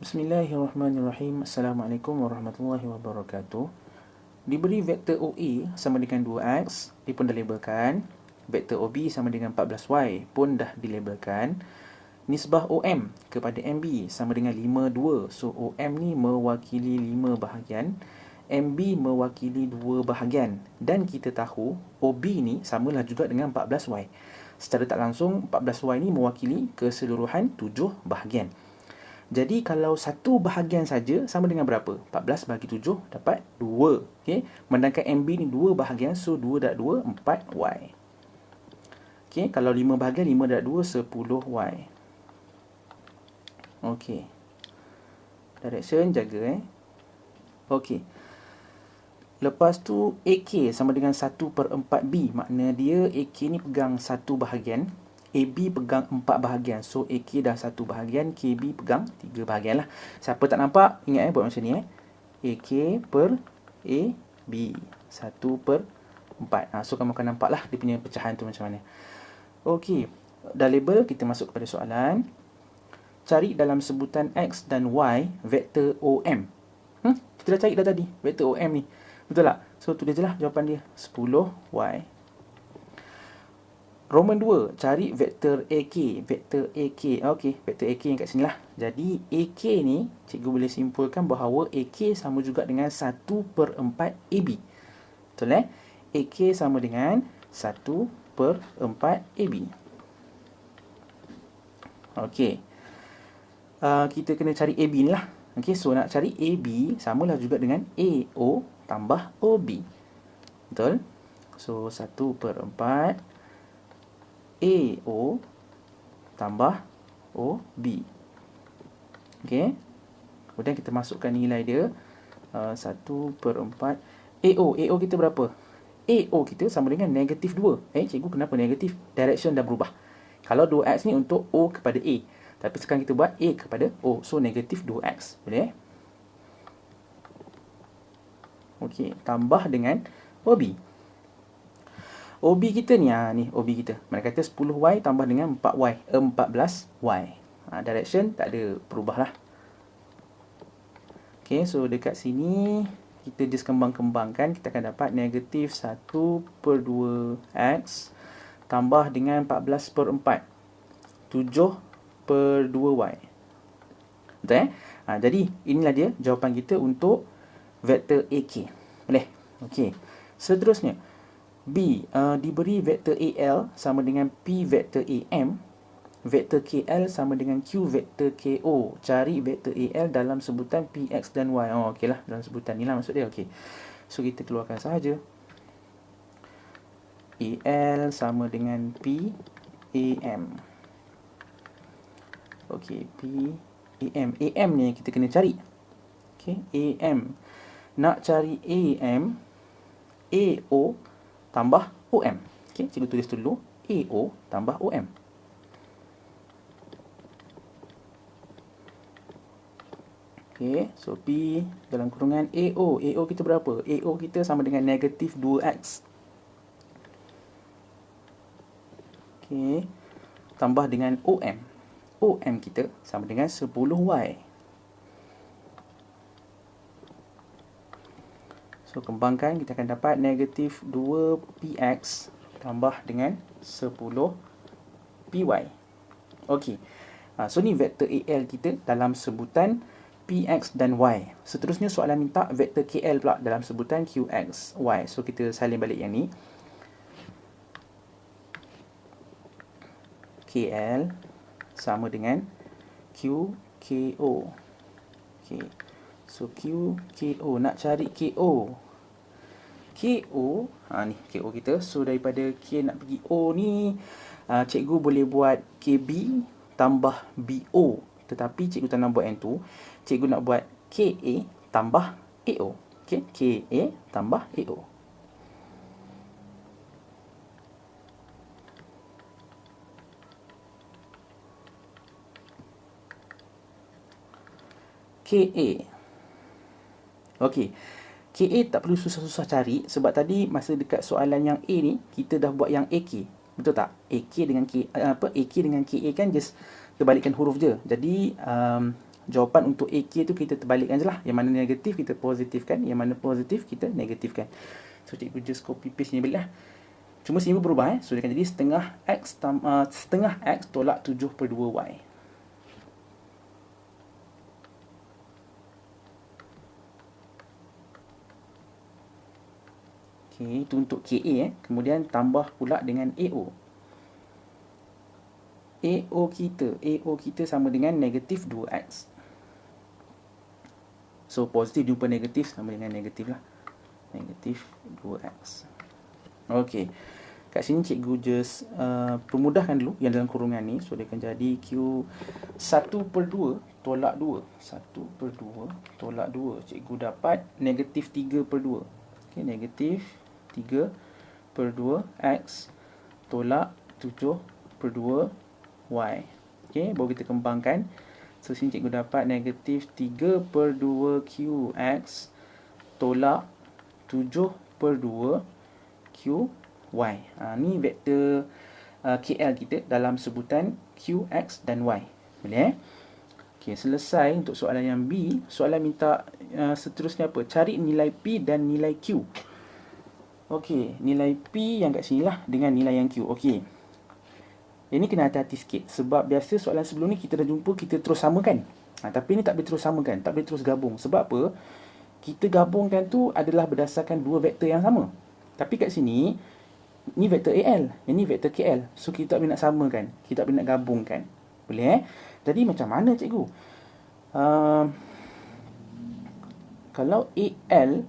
Bismillahirrahmanirrahim. Assalamualaikum warahmatullahi wabarakatuh. Diberi vektor OA sama dengan 2x, dia pun dah labelkan. Vektor OB sama dengan 14y pun dah dilabelkan. Nisbah OM kepada MB sama dengan 5, 2. So OM ni mewakili 5 bahagian, MB mewakili 2 bahagian. Dan kita tahu OB ni samalah juga dengan 14y. Secara tak langsung 14y ni mewakili keseluruhan 7 bahagian. Jadi kalau satu bahagian saja sama dengan berapa? 14 bagi 7 dapat 2. Okey. Sedangkan MB ni 2 bahagian, so 2 darab 2 4y. Okey, kalau 5 bahagian 5 darab 2 10y. Okey. Direction jaga Okey. Lepas tu AK sama dengan 1/4B. Makna dia AK ni pegang satu bahagian, AB pegang 4 bahagian. So AK dah 1 bahagian, KB pegang 3 bahagian lah. Siapa tak nampak, ingat buat macam ni AK per AB 1/4. So kamu akan nampak lah dia punya pecahan tu macam mana. Okey, dah label, kita masuk kepada soalan. Cari dalam sebutan X dan Y vektor OM. Kita dah cari dah tadi vektor OM ni. Betul tak? So tulis je lah jawapan dia, 10y. Roman 2, cari vektor AK. Vektor AK. Okey, vektor AK yang kat sini lah. Jadi AK ni cikgu boleh simpulkan bahawa AK sama juga dengan 1/4 AB. Betul AK sama dengan 1/4 AB. Okey. Kita kena cari AB ni lah. Okey, so nak cari AB samalah juga dengan AO tambah OB. Betul? So 1/4 AO tambah OB. Okey. Kemudian kita masukkan nilai dia 1/4 AO kita berapa? AO kita sama dengan negatif 2. Cikgu kenapa negatif? Direction dah berubah. Kalau 2x ni untuk O kepada A, tapi sekarang kita buat A kepada O, so negatif 2x. Boleh Okey, tambah dengan OB. OB kita ni, ni OB kita. Mana kata 10y tambah dengan 4y, 14y. Direction tak ada perubah lah. Okey, so dekat sini kita just kembang-kembangkan, kita akan dapat negatif 1/2x tambah dengan 14/4, 7/2y. Betul jadi inilah dia jawapan kita untuk vektor AK. Boleh? Okey. Seterusnya B, diberi vektor AL sama dengan P vektor AM, vektor KL sama dengan Q vektor KO. Cari vektor AL dalam sebutan PX dan Y. Okeylah, dalam sebutan ni lah maksud dia. Okey. So kita keluarkan sahaja. AL sama dengan P AM. Okey, P AM. AM ni kita kena cari. Okey, AM. Nak cari AM, AO tambah OM. Okey, cikgu tulis dulu AO tambah OM. Okey, so P dalam kurungan AO. AO kita berapa? AO kita sama dengan negatif 2x. Okey, tambah dengan OM. OM kita sama dengan 10y. So kembangkan, kita akan dapat negatif 2px tambah dengan 10py. Okey. So ni vektor AL kita dalam sebutan PX dan Y. Seterusnya soalan minta vektor KL pula dalam sebutan QX, Y. So kita salin balik yang ni. KL sama dengan QKO. Okey. So QKO, nak cari KO. KO, ni KO kita. So daripada K nak pergi O ni, cikgu boleh buat KB tambah BO. Tetapi cikgu tak nak buat yang tu. Cikgu nak buat KA tambah AO. Okey, KA tambah AO. KA. Okey. KA tak perlu susah-susah cari, sebab tadi masa dekat soalan yang A ni kita dah buat yang AK. Betul tak? AK dengan KA kan just terbalikkan huruf je. Jadi Jawapan untuk AK tu kita terbalikkan je lah. Yang mana negatif kita positifkan, yang mana positif kita negatifkan. So cikgu just copy paste ni balik lah. Cuma sini berubah So dia akan jadi setengah X tolak 7/2Y. Okay, itu untuk KA Kemudian tambah pula dengan AO. AO kita sama dengan negatif 2X. So positif jumpa negatif sama dengan negatif lah. Negatif 2X. Okay, kat sini cikgu just permudahkan dulu yang dalam kurungan ni. So dia akan jadi Q 1/2 tolak 2. 1/2 tolak 2. Cikgu dapat negatif 3/2. Okay, negatif 3/2 X tolak 7/2 Y. Okay, baru kita kembangkan. So sini cikgu dapat negatif 3/2 QX tolak 7/2 QY. Ni vektor KL kita dalam sebutan QX dan Y. Boleh Okay, selesai untuk soalan yang B. Soalan minta seterusnya apa? Cari nilai P dan nilai Q. Okay, nilai P yang kat sini lah dengan nilai yang Q. Okay, ini kena hati-hati sikit. Sebab biasa soalan sebelum ni kita dah jumpa, kita terus samakan. Tapi ni tak boleh terus samakan, tak boleh terus gabung. Sebab apa? Kita gabungkan tu adalah berdasarkan dua vektor yang sama. Tapi kat sini, ni vektor AL, yang ni vektor KL. So kita tak boleh nak samakan, kita tak boleh nak gabungkan. Boleh Jadi macam mana cikgu? Kalau AL,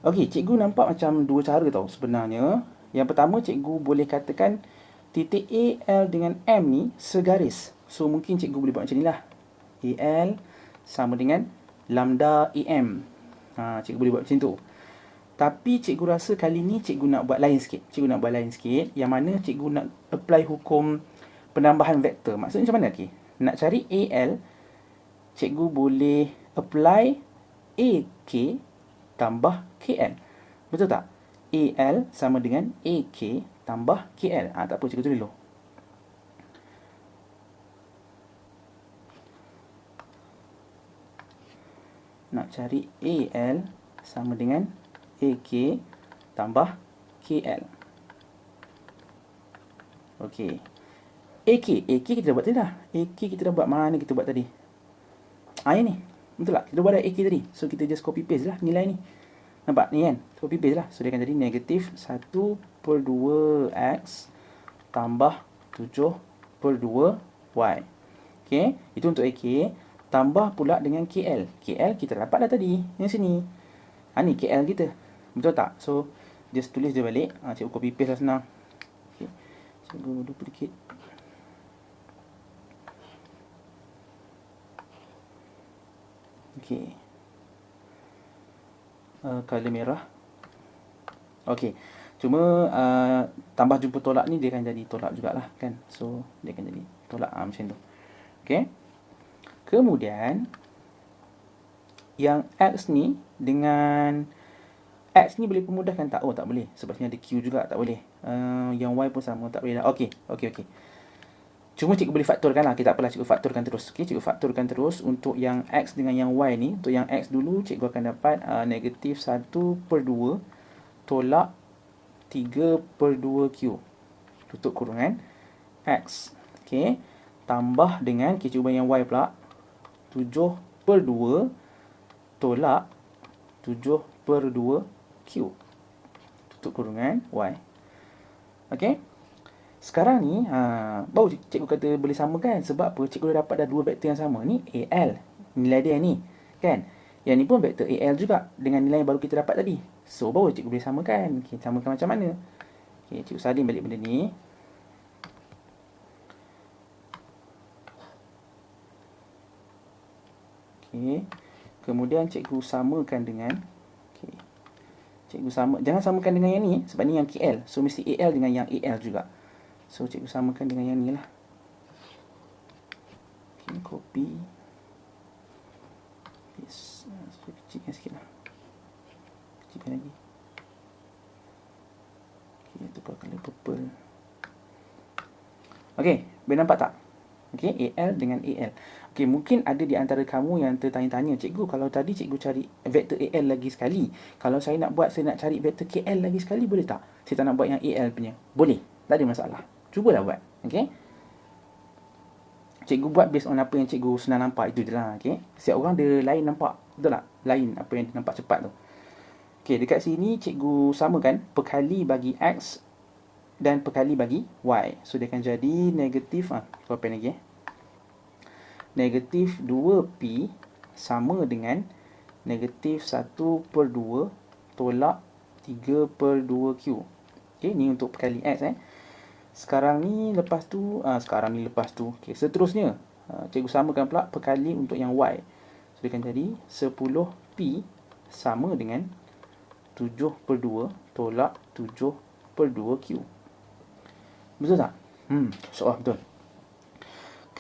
okey, cikgu nampak macam dua cara tau sebenarnya. Yang pertama, cikgu boleh katakan titik AL dengan M ni segaris. So mungkin cikgu boleh buat macam ni lah. AL sama dengan lambda AM. Cikgu boleh buat macam tu. Tapi cikgu rasa kali ni cikgu nak buat lain sikit. Yang mana cikgu nak apply hukum penambahan vektor. Maksudnya macam mana? Okay, nak cari AL, cikgu boleh apply AK tambah KL. Betul tak? AL sama dengan AK tambah KL. Tak apa, cikgu tulis dulu. Nak cari AL sama dengan AK tambah KL. Okey. AK kita dah buat tadi dah. AK kita dah buat, mana kita buat tadi? Yang ni. Betul tak? Kita buat dah AK tadi. So kita just copy paste lah nilai ni. Nampak ni kan? Copy paste lah. So dia akan jadi negatif 1/2X tambah 7/2Y. Okay, itu untuk AK. Tambah pula dengan KL. KL kita dapat dah tadi, yang sini. Ni KL kita. Betul tak? So just tulis dia balik. Cikgu copy paste lah senang. Okay, cikgu duplicate. Okay, color merah. Okay, cuma tambah jumpa tolak ni dia akan jadi tolak jugalah kan. So dia akan jadi tolak macam tu. Okay, kemudian yang X ni dengan X ni boleh pemudahkan tak? Tak boleh. Sebab sini ada Q juga, tak boleh. Yang Y pun sama, tak boleh dah. Okay. Cuma cikgu boleh faktorkan lah. Tak apalah, cikgu faktorkan terus. Okay, cikgu faktorkan terus untuk yang X dengan yang Y ni. Untuk yang X dulu, cikgu akan dapat negatif 1/2 tolak 3/2Q. Tutup kurungan X. Okay, tambah dengan, cikgu ubah yang Y pula. 7/2 tolak 7/2Q. Tutup kurungan Y. Okay, sekarang ni baru cikgu kata boleh samakan. Sebab apa? Cikgu dah dapat dah dua vektor yang sama. Ni AL, nilai dia ni kan. Yang ni pun vektor AL juga dengan nilai yang baru kita dapat tadi. So baru cikgu boleh samakan. Okay, samakan macam mana? Okay, cikgu salin balik benda ni. Okay, kemudian cikgu samakan dengan, okay, cikgu jangan samakan dengan yang ni sebab ni yang KL. So mesti AL dengan yang AL juga. So cikgu samakan dengan yang ni lah. Okay, copy paste. Kecilkan sikit lah. Kecilkan lagi. Okay, tukar color purple. Okay, boleh nampak tak? Okay, AL dengan AL. Okay, Okey, mungkin ada di antara kamu yang tertanya-tanya, cikgu, kalau tadi cikgu cari vektor AL lagi sekali, kalau saya nak cari vektor KL lagi sekali, boleh tak? Saya tak nak buat yang AL punya. Boleh, tak ada masalah. Cubalah buat. Okey. Cikgu buat based on apa yang cikgu senang nampak, itu je lah. Okey. Setiap orang dia lain nampak, betul tak? Lain apa yang dia nampak cepat tu. Okey, dekat sini cikgu samakan perkali bagi X dan perkali bagi Y. So, dia akan jadi negatif, kau pen lagi negatif 2P sama dengan negatif 1/2 tolak 3/2Q. Okay, ni untuk perkali X. Sekarang ni lepas tu, okay, seterusnya, cikgu samakan pula perkali untuk yang Y. So, dia akan jadi 10P sama dengan 7/2 tolak 7/2Q. Betul tak? InsyaAllah betul.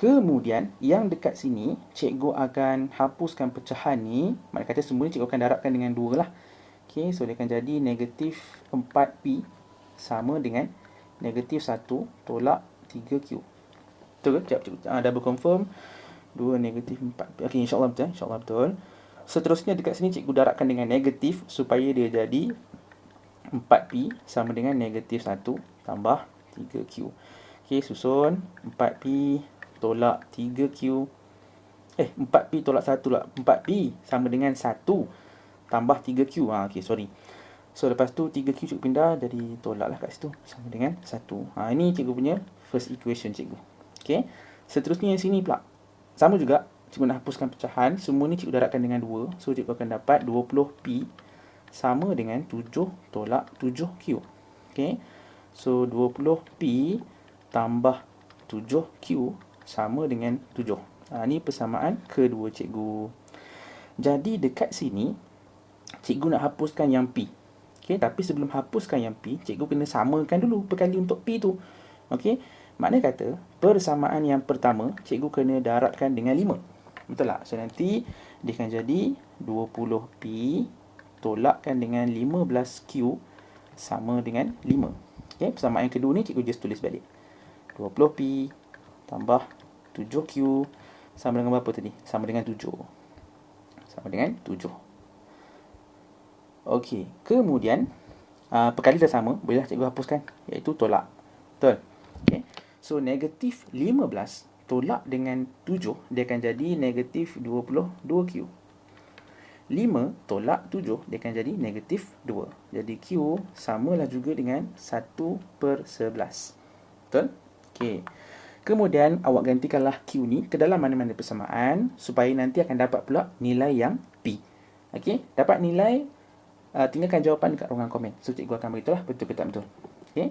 Kemudian, yang dekat sini, cikgu akan hapuskan pecahan ni. Maknanya kata semua ni cikgu akan darabkan dengan 2 lah. Okay, so dia akan jadi negatif 4P sama dengan negatif 1 tolak 3Q. Betul ke? Sekejap cikgu double confirm. 2 negatif 4P. Okay, insyaAllah betul. InsyaAllah betul. Seterusnya dekat sini cikgu darabkan dengan negatif supaya dia jadi 4P sama dengan negatif 1 tambah 3Q. Okay, susun 4P tolak 3Q. 4P tolak 1 lah. 4P sama dengan 1 tambah 3Q. Okay, sorry. So, lepas tu 3Q cikgu pindah, jadi tolak lah kat situ. Sama dengan 1. Ini cikgu punya first equation cikgu. Okay. Seterusnya yang sini pula. Sama juga. Cikgu nak hapuskan pecahan. Semua ni cikgu darabkan dengan 2. So, cikgu akan dapat 20P sama dengan 7 tolak 7Q. Okay. So, 20P tambah 7Q sama dengan 7. Ini persamaan kedua cikgu. Jadi dekat sini, cikgu nak hapuskan yang P. Okay, tapi sebelum hapuskan yang P, cikgu kena samakan dulu perkali untuk P tu. Okay, makna kata, persamaan yang pertama, cikgu kena darabkan dengan 5. Betul tak? So, nanti dia akan jadi 20P tolakkan dengan 15Q sama dengan 5. Okay, persamaan yang kedua ni, cikgu just tulis balik. 20P tambah 7Q sama dengan berapa tadi? Sama dengan 7. Sama dengan 7. Okey, kemudian perkali dah sama, bolehlah cikgu hapuskan, iaitu tolak. Betul? Okey. So, negatif 15 tolak dengan 7, dia akan jadi negatif 22Q. 5 tolak 7, dia akan jadi negatif 2. Jadi Q samalah juga dengan 1/11. Betul? Okey. Kemudian awak gantikanlah Q ni ke dalam mana-mana persamaan supaya nanti akan dapat pula nilai yang P. Okey, dapat nilai, tinggalkan jawapan dekat ruangan komen. So, cikgu akan beritahulah betul ke tak betul. Okey.